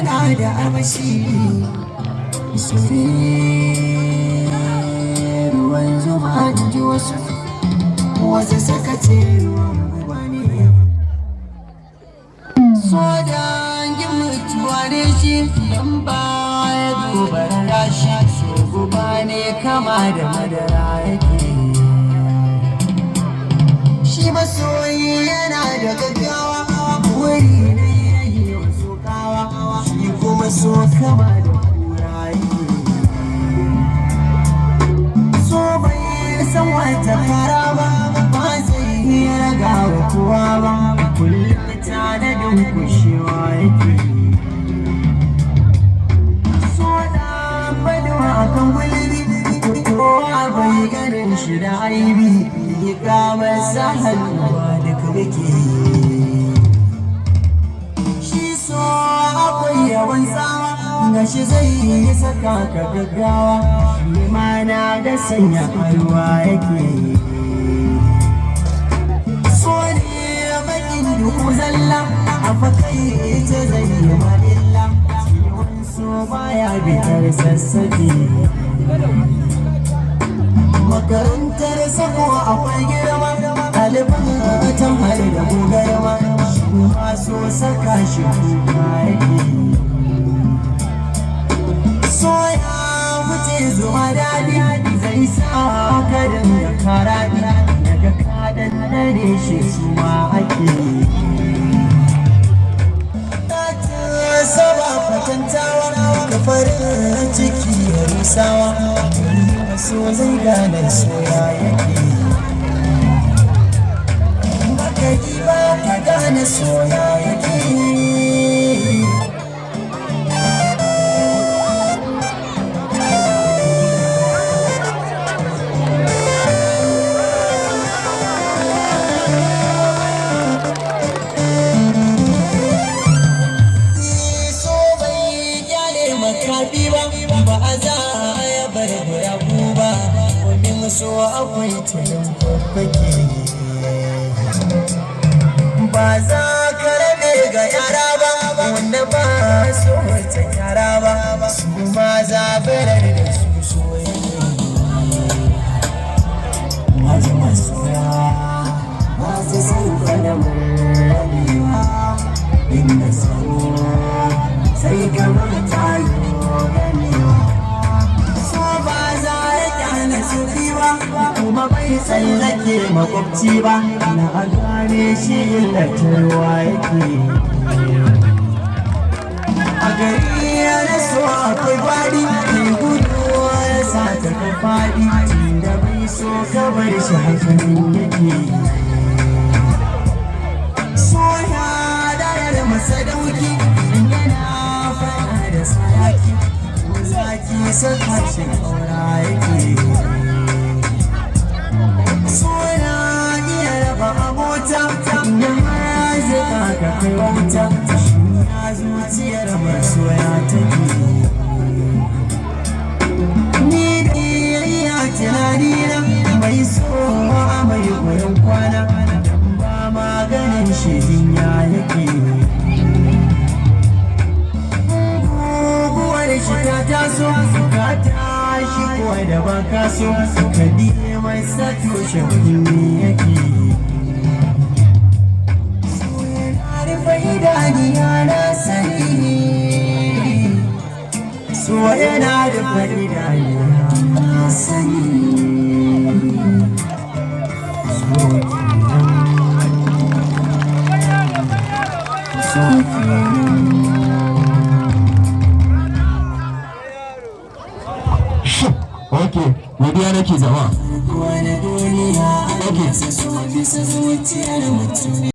yana da armashi. Sore ruwan zuma ji wasu suka ce ruwan guba ne. So dangin mutuwa ne shi dan baya dubar rashi. So guba ne kama da madara yake. Shi masoyi yana da gaggawa, wuri ne yayi wasu kawa. Shi kuma so kama da kura yake. So bai san wata kara ba zai iya raga wa kowa ba. Kullum tanadin kushewa yake. So da faduwa akan gulbi, kowa bai ganin shi da aibi. Yi kamar sa hannuwa duka muke. Shi so akwai yawan tsawa, ga shi zai yi saka ka gaggawa. Shi ma na da sanya halwa yake. So ne bakin duhu zalla, a fakai ita zai yi ma'illa. Ciwon so baya bitar sassafe. Makarantar sako akwai girma, ɗaliban ta hari da gogarma. Shi ma so saka shi kuka yake. So ya wuce zuwa daɗi, zai sa ka dinga karaɗi. Daga kaɗan dare shi su ma ake. Ɗacin saba kwatantawa, ka farin ciki ya rusawa. So zai gane soya yake. Baka yi ba ka gane soya yake. So bai gyale makafi ba a za a bar gurabu ba. Domin so akwai tilin kwakwake. Ba za ka rabe ga yara ba, wanda ba so wata yara ba. Su ma zabarar da su soyayya. Maji masoya masu sauka da murnanewa. Inda sabo sai gaba ta yi ganewa. Kuma bai tsallake makwabci ba, na a gane shi illatarwa yake. A gari yana so akwai gwadi, mai guduwa ya sa ta ka faɗi. Tunda bai so ka bar shi hakan yake. So ya dayar masa dauki, yana faɗa da saraki. Ko zaki saka shi ƙaura yake. Suna iya raba abota, ya zika ka kai wauta. Shi ya zuciyar masoya take. Ni da iya tunanina, mai so a mai goyon kwana. Ba maganin shi ya yake. Guguwar shi ta taso, ka tashi kuwa da ba ka so. Ka diye mai sato shahuni yake. So yana da fa'ida ni yana sani. So yana da fa'ida ni yana sani. So Okay, godiya nake zama. wani duniya, ake sa so bisa zuciyar mutum.